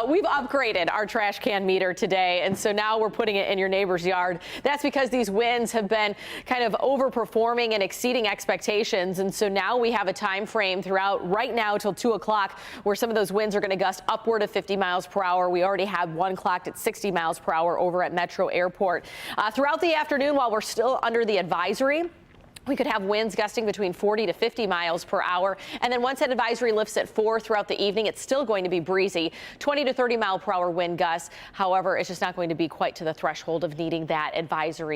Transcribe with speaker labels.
Speaker 1: We've upgraded our trash can meter today, and so now we're putting it in your neighbor's yard. That's because these winds have been kind of overperforming and exceeding expectations, and so now we have a time frame throughout right now till 2 o'clock where some of those winds are going to gust upward of 50 miles per hour. We already had one clocked at 60 miles per hour over at Metro Airport. Throughout the afternoon, while we're still under the advisory, we could have winds gusting between 40 to 50 miles per hour. And then once that advisory lifts at 4 throughout the evening, it's still going to be breezy, 20 to 30 mile per hour wind gusts. However, it's just not going to be quite to the threshold of needing that advisory.